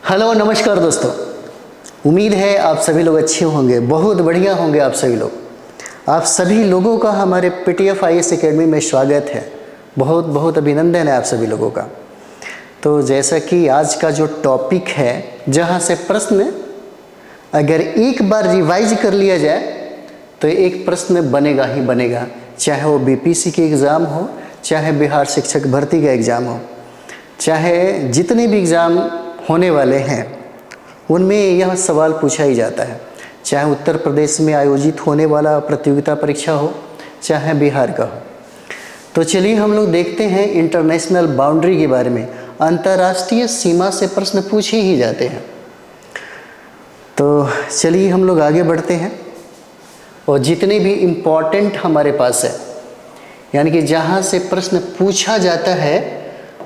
Hello नमस्कार दोस्तों, उम्मीद है आप सभी लोग अच्छे होंगे, बहुत बढ़िया होंगे आप सभी लोग। आप सभी लोगों का हमारे पीटीएफ आईएएस एकेडमी में स्वागत है। बहुत बहुत अभिनंदन है आप सभी लोगों का। तो जैसा कि आज का जो टॉपिक है, जहाँ से प्रश्न अगर एक बार रिवाइज कर लिया जाए तो एक प्रश्न बनेगा ही बनेगा, चाहे वो बीपीएससी के एग्ज़ाम हो, चाहे बिहार शिक्षक भर्ती का एग्ज़ाम हो, चाहे जितने भी एग्ज़ाम होने वाले हैं उनमें यह सवाल पूछा ही जाता है। चाहे उत्तर प्रदेश में आयोजित होने वाला प्रतियोगिता परीक्षा हो, चाहे बिहार का हो। तो चलिए हम लोग देखते हैं इंटरनेशनल बाउंड्री के बारे में। अंतर्राष्ट्रीय सीमा से प्रश्न पूछे ही जाते हैं। तो चलिए हम लोग आगे बढ़ते हैं और जितने भी इम्पॉर्टेंट हमारे पास है, यानी कि जहाँ से प्रश्न पूछा जाता है,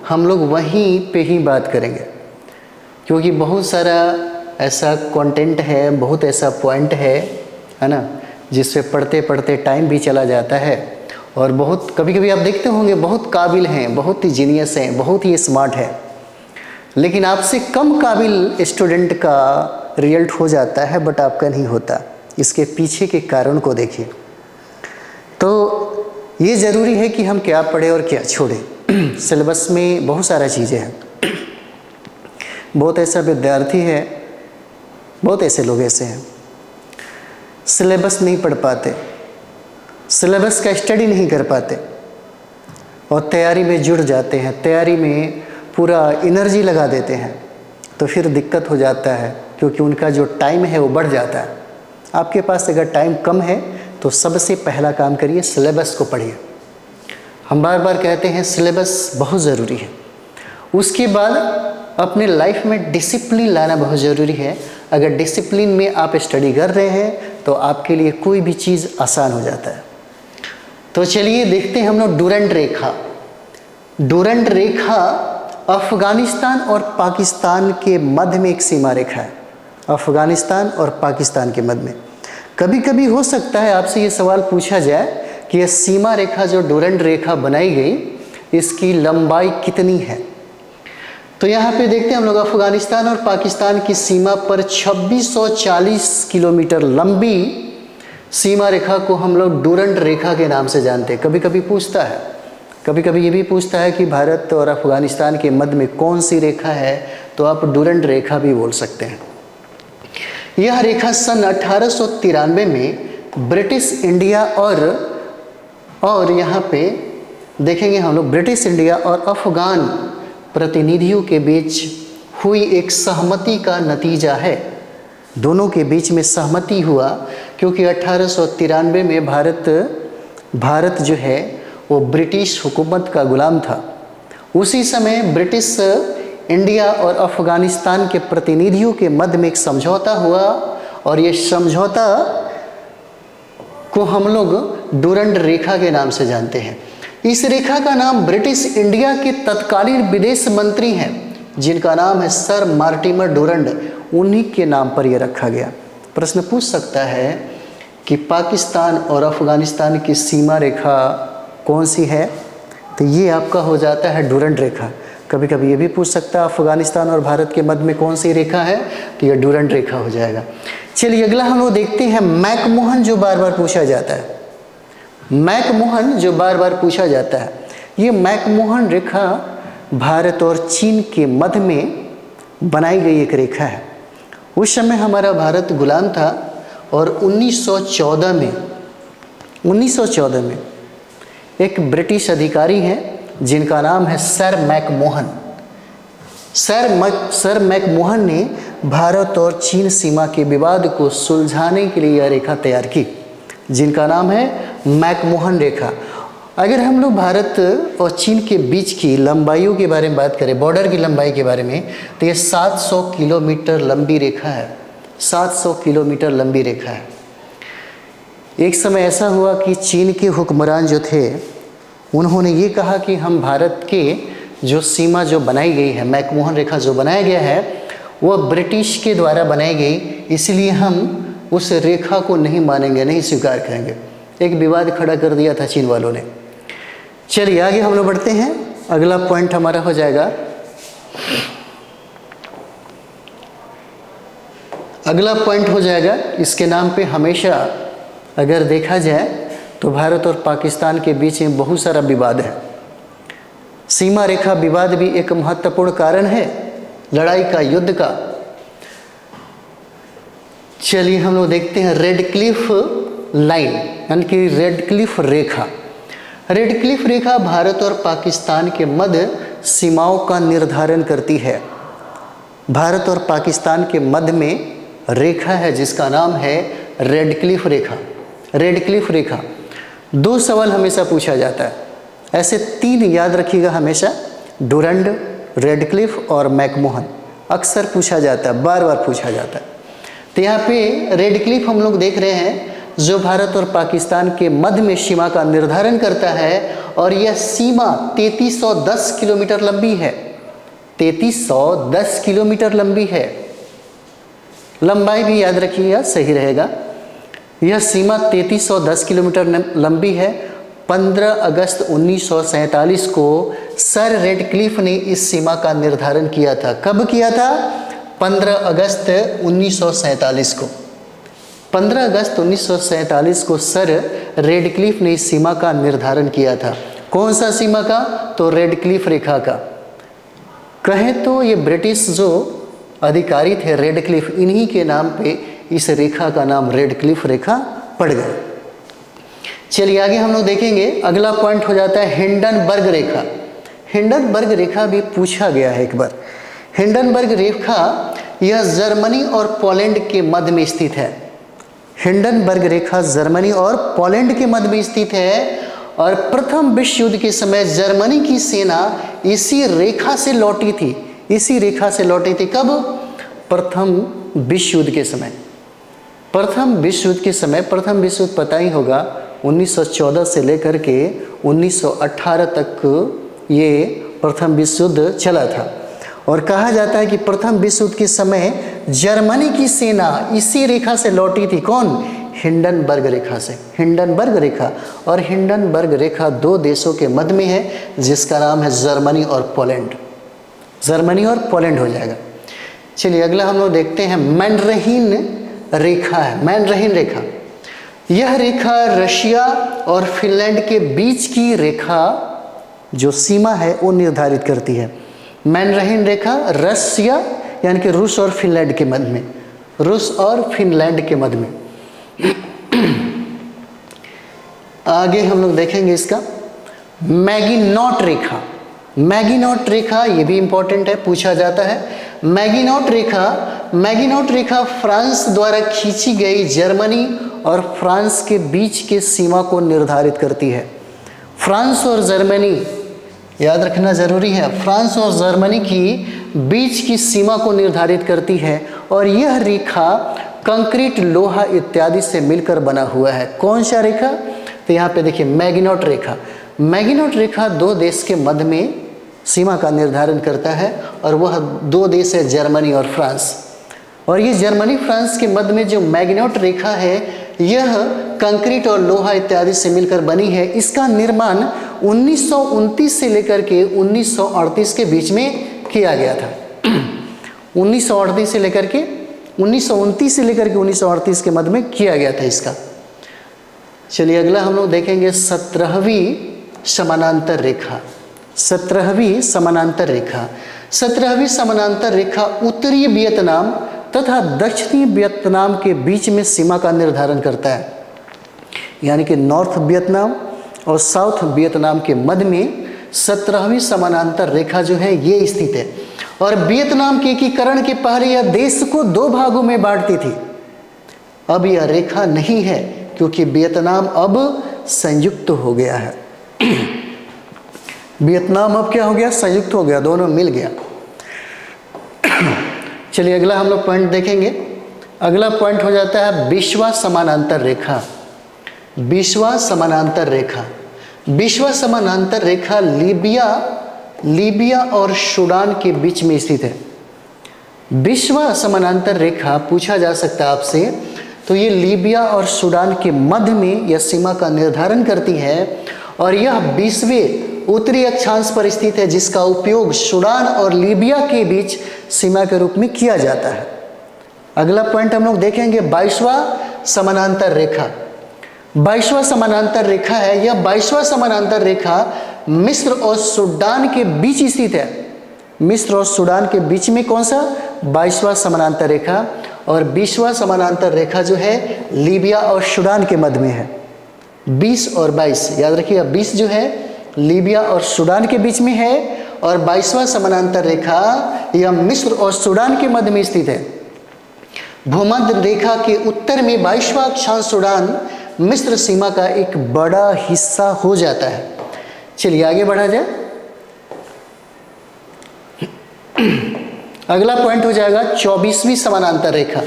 हम लोग वहीं पे ही बात करेंगे, क्योंकि बहुत सारा ऐसा कंटेंट है, बहुत ऐसा पॉइंट है ना, जिससे पढ़ते पढ़ते टाइम भी चला जाता है। और बहुत कभी कभी आप देखते होंगे बहुत काबिल हैं, बहुत ही जीनियस हैं, बहुत ही स्मार्ट है, लेकिन आपसे कम काबिल स्टूडेंट का रिजल्ट हो जाता है, बट आपका नहीं होता। इसके पीछे के कारण को देखिए। तो ये ज़रूरी है कि हम क्या पढ़ें और क्या छोड़ें। सिलेबस में बहुत सारा चीज़ें हैं। बहुत ऐसा विद्यार्थी है, बहुत ऐसे लोग ऐसे हैं, सिलेबस नहीं पढ़ पाते, सिलेबस का स्टडी नहीं कर पाते और तैयारी में जुड़ जाते हैं, तैयारी में पूरा एनर्जी लगा देते हैं, तो फिर दिक्कत हो जाता है, क्योंकि उनका जो टाइम है वो बढ़ जाता है। आपके पास अगर टाइम कम है तो सबसे पहला काम करिए, सिलेबस को पढ़िए। हम बार बार कहते हैं सिलेबस बहुत ज़रूरी है। उसके बाद अपने लाइफ में डिसिप्लिन लाना बहुत ज़रूरी है। अगर डिसिप्लिन में आप स्टडी कर रहे हैं तो आपके लिए कोई भी चीज़ आसान हो जाता है। तो चलिए देखते हैं हम लोग डूरंड रेखा। डूरंड रेखा अफ़गानिस्तान और पाकिस्तान के मध्य में एक सीमा रेखा है। अफ़गानिस्तान और पाकिस्तान के मध्य में कभी कभी हो सकता है आपसे ये सवाल पूछा जाए कि यह सीमा रेखा जो डूरंड रेखा बनाई गई, इसकी लंबाई कितनी है। तो यहाँ पे देखते हैं हम लोग अफ़गानिस्तान और पाकिस्तान की सीमा पर 2640 किलोमीटर लंबी सीमा रेखा को हम लोग डूरंड रेखा के नाम से जानते हैं। कभी कभी पूछता है, कभी कभी ये भी पूछता है कि भारत और अफ़गानिस्तान के मध्य में कौन सी रेखा है, तो आप डूरंड रेखा भी बोल सकते हैं। यह रेखा सन 1893 में ब्रिटिश इंडिया और यहाँ पे देखेंगे हम लोग ब्रिटिश इंडिया और अफ़गान प्रतिनिधियों के बीच हुई एक सहमति का नतीजा है। दोनों के बीच में सहमति हुआ, क्योंकि 1893 में भारत जो है वो ब्रिटिश हुकूमत का गुलाम था। उसी समय ब्रिटिश इंडिया और अफ़गानिस्तान के प्रतिनिधियों के मध्य में एक समझौता हुआ, और ये समझौता को हम लोग डूरंड रेखा के नाम से जानते हैं। इस रेखा का नाम ब्रिटिश इंडिया के तत्कालीन विदेश मंत्री हैं, जिनका नाम है सर मार्टिमर डूरंड, उन्हीं के नाम पर यह रखा गया। प्रश्न पूछ सकता है कि पाकिस्तान और अफ़गानिस्तान की सीमा रेखा कौन सी है, तो ये आपका हो जाता है डूरंड रेखा। कभी कभी ये भी पूछ सकता है अफ़गानिस्तान और भारत के मध्य में कौन सी रेखा है, तो यह डूरंड रेखा हो जाएगा। चलिए अगला हम लोग देखते हैं मैकमोहन, जो बार बार पूछा जाता है। मैकमोहन जो बार बार पूछा जाता है, ये मैकमोहन रेखा भारत और चीन के मध्य में बनाई गई एक रेखा है। उस समय हमारा भारत गुलाम था, और 1914 में एक ब्रिटिश अधिकारी हैं जिनका नाम है सर मैकमोहन। सर मैकमोहन ने भारत और चीन सीमा के विवाद को सुलझाने के लिए यह रेखा तैयार की, जिनका नाम है मैकमोहन रेखा। अगर हम लोग भारत और चीन के बीच की लंबाइयों के बारे में बात करें, बॉर्डर की लंबाई के बारे में, तो ये 700 किलोमीटर लंबी रेखा है। 700 किलोमीटर लंबी रेखा है। एक समय ऐसा हुआ कि चीन के हुक्मरान जो थे, उन्होंने ये कहा कि हम भारत के जो सीमा जो बनाई गई है, मैकमोहन रेखा जो बनाया गया है, वह ब्रिटिश के द्वारा बनाई गई, इसलिए हम उस रेखा को नहीं मानेंगे, नहीं स्वीकार करेंगे। एक विवाद खड़ा कर दिया था चीन वालों ने। चलिए आगे हम लोग बढ़ते हैं। अगला पॉइंट हमारा हो जाएगा अगला पॉइंट हो जाएगा, इसके नाम पे हमेशा अगर देखा जाए तो भारत और पाकिस्तान के बीच में बहुत सारा विवाद है। सीमा रेखा विवाद भी एक महत्वपूर्ण कारण है लड़ाई का, युद्ध का। चलिए हम लोग देखते हैं रेड क्लिफ लाइन, यानी कि रेड क्लिफ रेखा। रेड क्लिफ रेखा भारत और पाकिस्तान के मध्य सीमाओं का निर्धारण करती है। भारत और पाकिस्तान के मध्य में रेखा है जिसका नाम है रेड क्लिफ रेखा। रेड क्लिफ रेखा, दो सवाल हमेशा पूछा जाता है, ऐसे तीन याद रखिएगा हमेशा, डुरंड, रेड क्लिफ और मैकमोहन, अक्सर पूछा जाता है, बार बार पूछा जाता है। तो यहाँ पे रेड क्लिफ हम लोग देख रहे हैं जो भारत और पाकिस्तान के मध्य में सीमा का निर्धारण करता है, और यह सीमा 3310 किलोमीटर लंबी है। 3310 किलोमीटर लंबी है, लंबाई भी याद रखिएगा, सही रहेगा। यह सीमा 3310 किलोमीटर लंबी है। 15 अगस्त 1947 को सर रेड क्लिफ ने इस सीमा का निर्धारण किया था। कब किया था? 15 अगस्त 1947 को। 15 अगस्त 1947 को सर रेड क्लिफ ने इस सीमा का निर्धारण किया था। कौन सा सीमा का? तो रेड क्लिफ रेखा का। कहें तो ये ब्रिटिश जो अधिकारी थे रेड क्लिफ, इन्हीं के नाम पे इस रेखा का नाम रेड क्लिफ रेखा पड़ गया। चलिए आगे हम लोग देखेंगे, अगला पॉइंट हो जाता है हिंडनबर्ग रेखा। हिंडनबर्ग रेखा भी पूछा गया है एक बार। हिंडनबर्ग रेखा यह जर्मनी और पोलैंड के मध्य में स्थित है। हिंडनबर्ग रेखा जर्मनी और पोलैंड के मध्य में स्थित है, और प्रथम विश्व युद्ध के समय जर्मनी की सेना इसी रेखा से लौटी थी। इसी रेखा से लौटी थी। कब? प्रथम विश्व युद्ध के समय। प्रथम विश्व युद्ध के समय, प्रथम विश्व युद्ध पता ही होगा 1914 से लेकर के 1918 तक ये प्रथम विश्व युद्ध चला था। और कहा जाता है कि प्रथम विश्व युद्ध के समय जर्मनी की सेना इसी रेखा से लौटी थी। कौन? हिंडनबर्ग रेखा से। हिंडनबर्ग रेखा, और हिंडनबर्ग रेखा दो देशों के मध्य में है जिसका नाम है जर्मनी और पोलैंड। जर्मनी और पोलैंड हो जाएगा। चलिए अगला हम लोग देखते हैं मैनरहीन रेखा है। मैनरहीन रेखा, यह रेखा रशिया और फिनलैंड के बीच की रेखा जो सीमा है वो निर्धारित करती है। मैनरहीन रेखा रशिया यानी कि रूस और फिनलैंड के मध्य में, रूस और फिनलैंड के मध्य में। आगे हम लोग देखेंगे इसका मैगिनॉट रेखा। मैगिनॉट रेखा ये भी इंपॉर्टेंट है, पूछा जाता है। मैगिनॉट रेखा, मैगिनॉट रेखा फ्रांस द्वारा खींची गई जर्मनी और फ्रांस के बीच के सीमा को निर्धारित करती है। फ्रांस और जर्मनी याद रखना जरूरी है, फ्रांस और जर्मनी की बीच की सीमा को निर्धारित करती है, और यह रेखा कंक्रीट, लोहा इत्यादि से मिलकर बना हुआ है। कौन सा रेखा? तो यहाँ पे देखिए मैगिनॉट रेखा। मैगिनॉट रेखा दो देश के मध्य में सीमा का निर्धारण करता है, और वह दो देश है जर्मनी और फ्रांस। और ये जर्मनी फ्रांस के मध्य में जो मैगिनॉट रेखा है यह कंक्रीट और लोहा इत्यादि से मिलकर बनी है। इसका निर्माण 1929 से लेकर के 1938 के बीच में किया गया था। 1938 से लेकर के 1929 से लेकर के 1938 के मध्य में किया गया था इसका। चलिए अगला हम लोग देखेंगे 17वीं समानांतर रेखा। 17वीं समानांतर रेखा। 17वीं समानांतर रेखा उत्तरी वियतनाम तथा दक्षिणी वियतनाम के बीच में सीमा का निर्धारण करता है, यानी कि नॉर्थ वियतनाम और साउथ वियतनाम के मध्य में 17वीं समानांतर रेखा जो है ये स्थित है। और वियतनाम के एकीकरण के पहले यह देश को दो भागों में बांटती थी। अब यह रेखा नहीं है क्योंकि वियतनाम अब संयुक्त हो गया है। वियतनाम अब क्या हो गया? संयुक्त हो गया, दोनों मिल गया। चलिए अगला हम लोग पॉइंट देखेंगे। अगला पॉइंट हो जाता है विश्वा समानांतर रेखा। विश्वा समानांतर रेखा। विश्वा समानांतर रेखा लीबिया और सूडान के बीच में स्थित है। विश्वा समानांतर रेखा पूछा जा सकता है आपसे, तो ये लीबिया और सूडान के मध्य में यह सीमा का निर्धारण करती है, और यह 20वें उत्तरी अक्षांश पर स्थित है जिसका उपयोग सूडान और लीबिया के बीच सीमा के रूप में किया जाता है। अगला पॉइंट हम लोग देखेंगे 22वां समानांतर रेखा। 22वां समानांतर रेखा है, यह 22वां समानांतर रेखा मिस्र और सूडान के बीच स्थित है। मिस्र और सूडान के बीच में कौन सा? 22वां समानांतर रेखा। और 20वां समानांतर रेखा जो है लीबिया और सूडान के मध्य में है। 20 और 22 याद रखिएगा, 20 जो है लीबिया और सूडान के बीच में है, और 22वां समानांतर रेखा यह मिस्र और सूडान के मध्य में स्थित है। भूमध्य रेखा के उत्तर में 22वां अक्षांश सूडान मिस्र सीमा का एक बड़ा हिस्सा हो जाता है। चलिए आगे बढ़ा जाए। अगला पॉइंट हो जाएगा 24वीं समानांतर रेखा।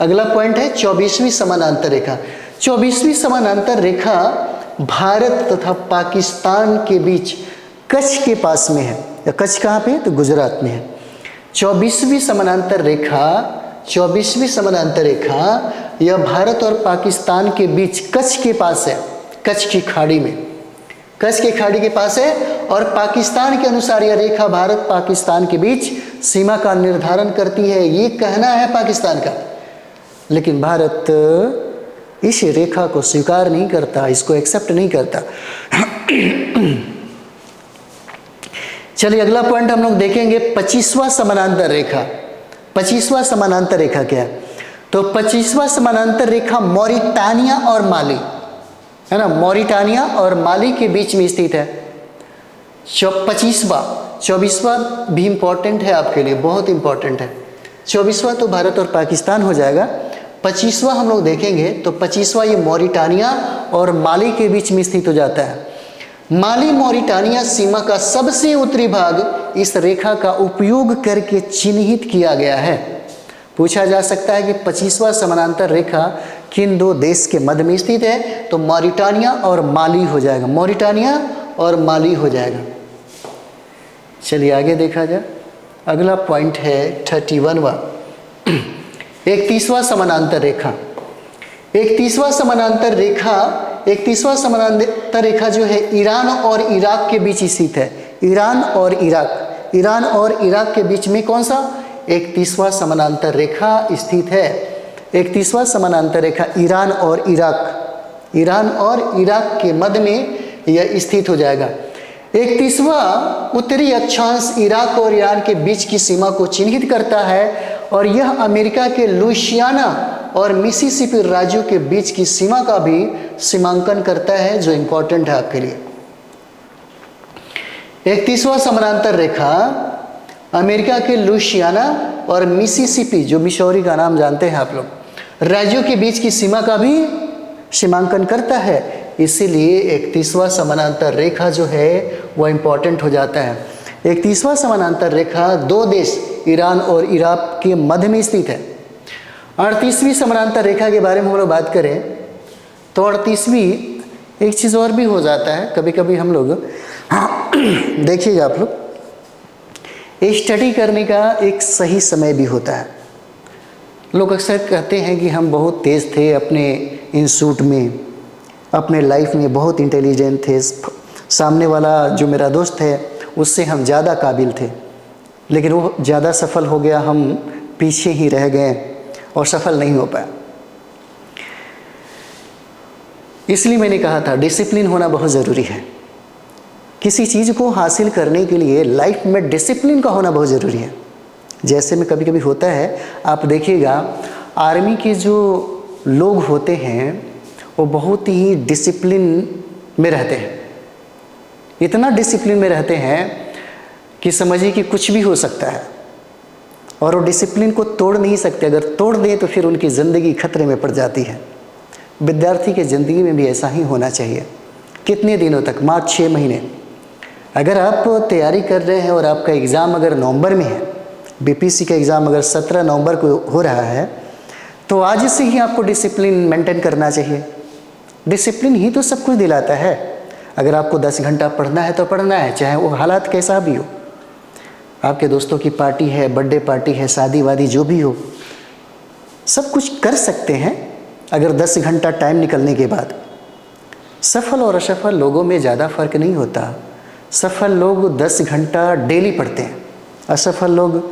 अगला पॉइंट है 24वीं समानांतर रेखा। 24वीं समानांतर रेखा भारत तथा पाकिस्तान के बीच कच्छ के पास में है। या कच्छ कहाँ पे? तो गुजरात में है। 24वीं समानांतर रेखा, 24वीं समानांतर रेखा यह भारत और पाकिस्तान के बीच कच्छ के पास है, कच्छ की खाड़ी में, कच्छ की खाड़ी के पास है। और पाकिस्तान के अनुसार यह रेखा भारत पाकिस्तान के बीच सीमा का निर्धारण करती है, ये कहना है पाकिस्तान का। लेकिन भारत इस रेखा को स्वीकार नहीं करता, इसको एक्सेप्ट नहीं करता। चलिए अगला पॉइंट हम लोग देखेंगे 25वां समानांतर रेखा। 25वां समानांतर रेखा क्या है? तो 25वां समानांतर रेखा मॉरिटानिया और माली है ना, मॉरिटानिया और माली के बीच में स्थित है। 24वां भी इंपॉर्टेंट है आपके लिए, बहुत इंपॉर्टेंट है। 24वां तो भारत और पाकिस्तान हो जाएगा। 25वां हम लोग देखेंगे तो 25वां ये मॉरिटानिया और माली के बीच में स्थित हो जाता है। माली मॉरिटानिया सीमा का सबसे उत्तरी भाग इस रेखा का उपयोग करके चिन्हित किया गया है। पूछा जा सकता है कि 25वां समानांतर रेखा किन दो देश के मध्य में स्थित है? तो मॉरिटानिया और माली हो जाएगा, मॉरिटानिया और माली हो जाएगा। चलिए आगे देखा जाए। अगला पॉइंट है 31वां 31वां समानांतर रेखा। 31वां समानांतर रेखा 31वां समानांतर रेखा जो है ईरान और इराक के बीच स्थित है। ईरान और इराक, ईरान और इराक के बीच में कौन सा? 31वां समानांतर रेखा स्थित है। 31वां समानांतर रेखा ईरान और इराक, ईरान और इराक के मध्य में यह स्थित हो जाएगा। 31वां उत्तरी अक्षांश इराक और ईरान के बीच की सीमा को चिन्हित करता है, और यह अमेरिका के लुइसियाना और मिसिसिपी राज्यों के बीच की सीमा का भी सीमांकन करता है, जो इंपॉर्टेंट है आपके लिए। 31वां समानांतर रेखा अमेरिका के लुइसियाना और मिसिसिपी, जो मिसौरी का नाम जानते हैं आप लोग, राज्यों के बीच की सीमा का भी सीमांकन करता है। इसीलिए 31वां समानांतर रेखा जो है वह इंपॉर्टेंट हो जाता है। 31वां समानांतर रेखा दो देश ईरान और इराक के मध्य में स्थित है। 38वीं समानांतर रेखा के बारे में हम लोग बात करें तो 38वीं एक चीज़ और भी हो जाता है कभी कभी हम लोग देखिएगा आप लोग, स्टडी करने का एक सही समय भी होता है। लोग अक्सर कहते हैं कि हम बहुत तेज़ थे अपने इंस्टीट्यूट में, अपने लाइफ में बहुत इंटेलिजेंट थे, सामने वाला जो मेरा दोस्त है उससे हम ज़्यादा काबिल थे, लेकिन वो ज़्यादा सफल हो गया, हम पीछे ही रह गए और सफल नहीं हो पाया। इसलिए मैंने कहा था डिसिप्लिन होना बहुत ज़रूरी है। किसी चीज़ को हासिल करने के लिए लाइफ में डिसिप्लिन का होना बहुत ज़रूरी है। जैसे में कभी कभी होता है, आप देखिएगा आर्मी के जो लोग होते हैं वो बहुत ही डिसिप्लिन में रहते हैं, इतना डिसिप्लिन में रहते हैं कि समझिए कि कुछ भी हो सकता है और वो डिसिप्लिन को तोड़ नहीं सकते। अगर तोड़ दें तो फिर उनकी ज़िंदगी खतरे में पड़ जाती है। विद्यार्थी के ज़िंदगी में भी ऐसा ही होना चाहिए। कितने दिनों तक? मात्र 6 महीने। अगर आप तैयारी कर रहे हैं और आपका एग्ज़ाम अगर नवंबर में है, बीपीएससी का एग्ज़ाम अगर 17 नवंबर को हो रहा है, तो आज से ही आपको डिसिप्लिन मेंटेन करना चाहिए। डिसिप्लिन ही तो सब कुछ दिलाता है। अगर आपको 10 घंटा पढ़ना है तो पढ़ना है, चाहे वो हालात कैसा भी हो। आपके दोस्तों की पार्टी है, बर्थडे पार्टी है, शादी वादी जो भी हो, सब कुछ कर सकते हैं अगर 10 घंटा टाइम निकलने के बाद। सफल और असफल लोगों में ज़्यादा फर्क नहीं होता। सफल लोग 10 घंटा डेली पढ़ते हैं, असफल लोग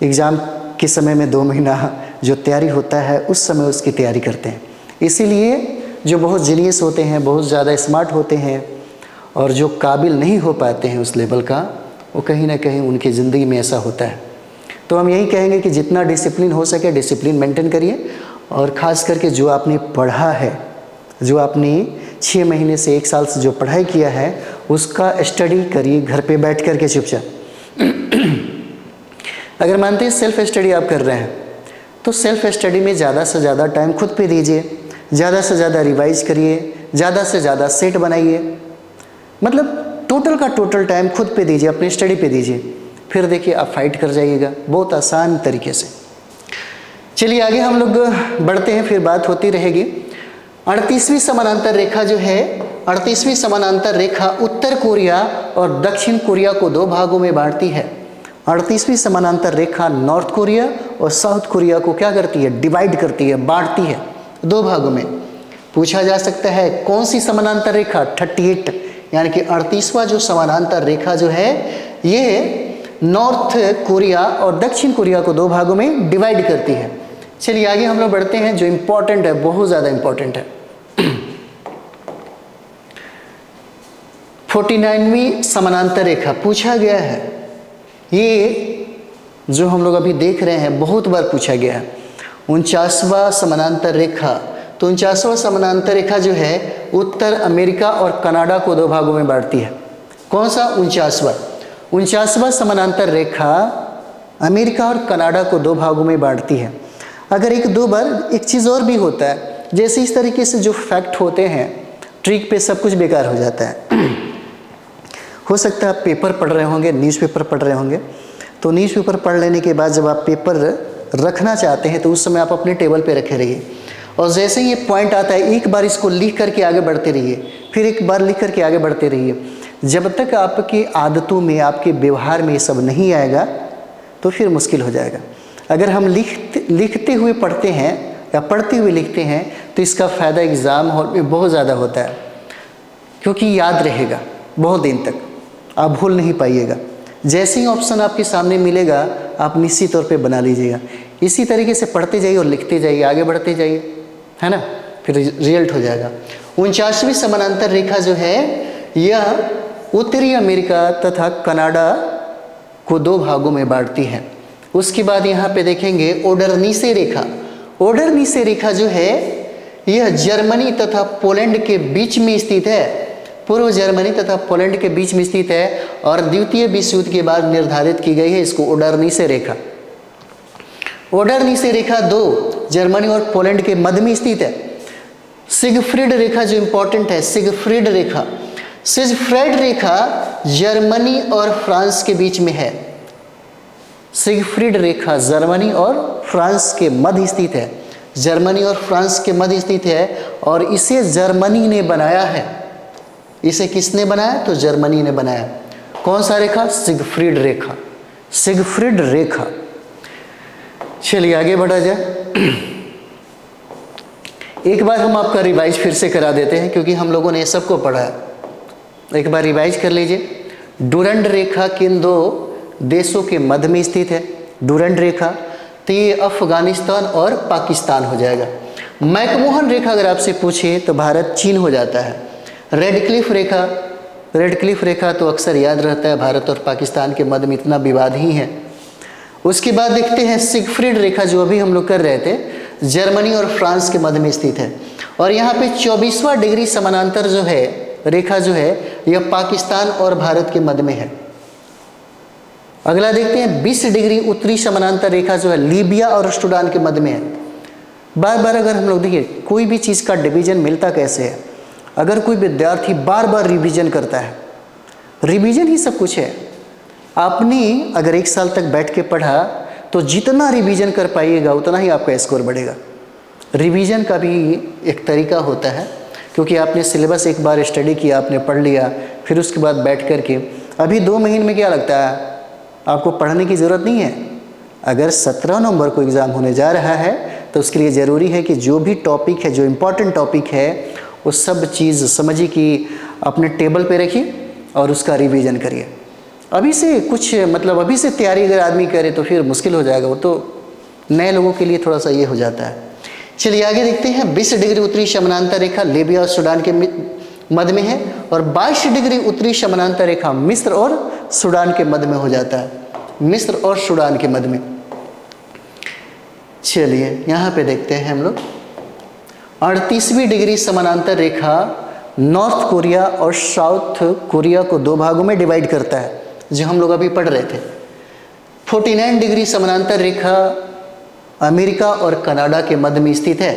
एग्ज़ाम के समय में 2 महीना जो तैयारी होता है उस समय उसकी तैयारी करते हैं। इसीलिए जो बहुत जीनियस होते हैं, बहुत ज़्यादा स्मार्ट होते हैं और जो काबिल नहीं हो पाते हैं उस लेवल का, वो कहीं ना कहीं उनकी ज़िंदगी में ऐसा होता है। तो हम यही कहेंगे कि जितना डिसिप्लिन हो सके डिसिप्लिन मेंटेन करिए, और ख़ास करके जो आपने पढ़ा है, जो आपने 6 महीने से 1 साल से जो पढ़ाई किया है उसका स्टडी करिए घर पे बैठ कर के चुपचाप। अगर मानते हैं सेल्फ स्टडी आप कर रहे हैं तो सेल्फ स्टडी में ज़्यादा से ज़्यादा टाइम खुद पे दीजिए, ज़्यादा से ज़्यादा रिवाइज करिए, ज़्यादा से ज़्यादा सेट बनाइए, मतलब टोटल का टोटल टाइम खुद पे दीजिए, अपनी स्टडी पे दीजिए, फिर देखिए आप फाइट कर जाइएगा बहुत आसान तरीके से। चलिए आगे हम लोग बढ़ते हैं, फिर बात होती रहेगी। 38वीं समानांतर रेखा जो है, 38वीं समानांतर रेखा उत्तर कोरिया और दक्षिण कोरिया को 2 भागों में बांटती है। 38वीं समानांतर रेखा नॉर्थ कोरिया और साउथ कोरिया को क्या करती है, डिवाइड करती है, बांटती है 2 भागों में। पूछा जा सकता है कौन सी समानांतर रेखा, 38 यानी कि 38वां जो समानांतर रेखा जो है ये नॉर्थ कोरिया और दक्षिण कोरिया को 2 भागों में डिवाइड करती है। चलिए आगे हम लोग बढ़ते हैं, जो इम्पोर्टेंट है, बहुत ज़्यादा इम्पोर्टेंट है। 49वीं समानांतर रेखा पूछा गया है, ये जो हम लोग अभी देख रहे हैं बहुत बार पूछा गया है। 49वां समानांतर रेखा, तो 49वां समानांतर रेखा जो है उत्तर अमेरिका और कनाडा को 2 भागों में बांटती है। कौन सा 49वां समानांतर रेखा अमेरिका और कनाडा को 2 भागों में बांटती है। अगर 1-2 बार एक चीज़ और भी होता है, जैसे इस तरीके से जो फैक्ट होते हैं ट्रिक पे सब कुछ बेकार हो जाता है। हो सकता है आप पेपर पढ़ रहे होंगे, न्यूज़पेपर पढ़ रहे होंगे, तो न्यूज़पेपर पढ़ लेने के बाद जब आप पेपर रखना चाहते हैं तो उस समय आप अपने टेबल पे रखे रहिए, और जैसे ही ये पॉइंट आता है एक बार इसको लिख करके आगे बढ़ते रहिए, फिर एक बार लिख करके आगे बढ़ते रहिए। जब तक आपकी आदतों में, आपके व्यवहार में ये सब नहीं आएगा तो फिर मुश्किल हो जाएगा। अगर हम लिखते हुए पढ़ते हैं या पढ़ते हुए लिखते हैं तो इसका फ़ायदा एग्ज़ाम हॉल में बहुत ज़्यादा होता है, क्योंकि याद रहेगा बहुत दिन तक, आप भूल नहीं पाइएगा। जैसे ही ऑप्शन आपके सामने मिलेगा आप निश्चित तौर पे बना लीजिएगा। इसी तरीके से पढ़ते जाइए और लिखते जाइए, आगे बढ़ते जाइए, है ना, फिर रिजल्ट हो जाएगा। 49वीं समानांतर रेखा जो है यह उत्तरी अमेरिका तथा कनाडा को 2 भागों में बांटती है। उसके बाद यहाँ पे देखेंगे ओडरनीसे रेखा। ओडरनीसे रेखा जो है यह जर्मनी तथा पोलैंड के बीच में स्थित है, पूर्व जर्मनी तथा पोलैंड के बीच में स्थित है और द्वितीय विश्व युद्ध के बाद निर्धारित की गई है इसको ओडरनीसे रेखा। ओडरनीसे रेखा 2 जर्मनी और पोलैंड के मध्य में स्थित है। सिगफ्रीड रेखा जो इंपॉर्टेंट है, सिगफ्रीड रेखा, सिगफ्रीड रेखा जर्मनी और फ्रांस के बीच में है। सिगफ्रीड रेखा जर्मनी और फ्रांस के मध्य स्थित है, जर्मनी और फ्रांस के मध्य स्थित है, और इसे जर्मनी ने बनाया है। इसे किसने बनाया, तो जर्मनी ने बनाया। कौन सा रेखा, सिगफ्रीड रेखा, सिगफ्रीड रेखा। चलिए आगे बढ़ा जाए। एक बार हम आपका रिवाइज फिर से करा देते हैं, क्योंकि हम लोगों ने सबको पढ़ा है। एक बार रिवाइज कर लीजिए। डुरंड रेखा किन 2 देशों के मध्य में स्थित है, डुरंड रेखा, तो ये अफगानिस्तान और पाकिस्तान हो जाएगा। मैकमोहन रेखा अगर आपसे पूछे तो भारत चीन हो जाता है। रेड क्लिफ रेखा, रेड क्लिफ रेखा तो अक्सर याद रहता है, भारत और पाकिस्तान के मध्य में इतना विवाद ही है। उसके बाद देखते हैं सिगफ्रीड रेखा जो अभी हम लोग कर रहे थे, जर्मनी और फ्रांस के मध्य में स्थित है, और यहाँ पे 24वां डिग्री समानांतर जो है रेखा जो है यह पाकिस्तान और भारत के मध्य में है। अगला देखते हैं 20 डिग्री उत्तरी समानांतर रेखा जो है लीबिया और सूडान के मध्य में है। बार बार अगर हम लोग देखिए कोई भी चीज़ का डिवीजन मिलता कैसे है, अगर कोई विद्यार्थी बार बार रिवीजन करता है, रिवीजन ही सब कुछ है। आपने अगर 1 साल तक बैठ के पढ़ा तो जितना रिवीजन कर पाइएगा उतना ही आपका स्कोर बढ़ेगा। रिवीजन का भी एक तरीका होता है, क्योंकि आपने सिलेबस एक बार स्टडी किया, आपने पढ़ लिया, फिर उसके बाद बैठ कर के अभी 2 महीने में क्या लगता है आपको पढ़ने की ज़रूरत नहीं है। अगर 17 नवंबर को एग्ज़ाम होने जा रहा है तो उसके लिए ज़रूरी है कि जो भी टॉपिक है, जो इम्पोर्टेंट टॉपिक है, वो सब चीज़ समझिए कि अपने टेबल पे रखिए और उसका रिवीजन करिए। अभी से कुछ मतलब अभी से तैयारी अगर आदमी करे तो फिर मुश्किल हो जाएगा, वो तो नए लोगों के लिए थोड़ा सा ये हो जाता है। चलिए आगे देखते हैं। 20 डिग्री उत्तरी समानांतर रेखा लीबिया और सूडान के मध्य में है, और 22 डिग्री उत्तरी समानांतर रेखा मिस्र और सूडान के मध्य में हो जाता है, मिस्र और सूडान के मध्य में। चलिए यहाँ पे देखते हैं हम लोग। 38वीं डिग्री समानांतर रेखा नॉर्थ कोरिया और साउथ कोरिया को दो भागों में डिवाइड करता है, जो हम लोग अभी पढ़ रहे थे। 49 डिग्री समानांतर रेखा अमेरिका और कनाडा के मध्य में स्थित है,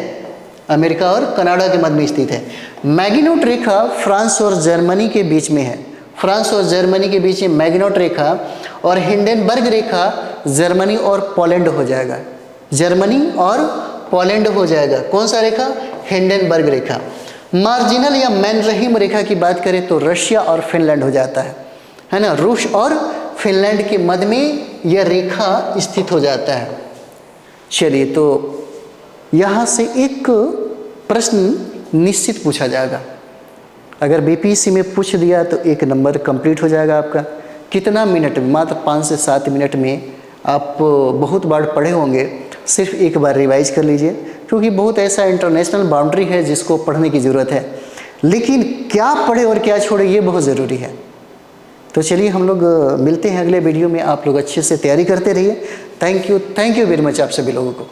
अमेरिका और कनाडा के मध्य में स्थित है। मैगिनोट रेखा फ्रांस और जर्मनी के बीच में है, फ्रांस और जर्मनी के बीच में मैगिनोट रेखा, और हिंडनबर्ग रेखा जर्मनी और पोलैंड हो जाएगा, जर्मनी और पोलैंड हो जाएगा। कौन सा रेखा? हिंडनबर्ग रेखा। मार्जिनल या मैनरहीम रेखा की बात करें तो रशिया और फिनलैंड हो जाता है ना, रूस और फिनलैंड के मध्य में यह रेखा स्थित हो जाता है। चलिए, तो यहाँ से एक प्रश्न निश्चित पूछा जाएगा, अगर बीपीएससी में पूछ दिया तो 1 नंबर कंप्लीट हो जाएगा आपका। कितना मिनट में? मात्र 5 से 7 मिनट में आप बहुत बार पढ़े होंगे, सिर्फ एक बार रिवाइज कर लीजिए, क्योंकि बहुत ऐसा इंटरनेशनल बाउंड्री है जिसको पढ़ने की ज़रूरत है, लेकिन क्या पढ़े और क्या छोड़े ये बहुत ज़रूरी है। तो चलिए हम लोग मिलते हैं अगले वीडियो में। आप लोग अच्छे से तैयारी करते रहिए। थैंक यू वेरी मच आप सभी लोगों को।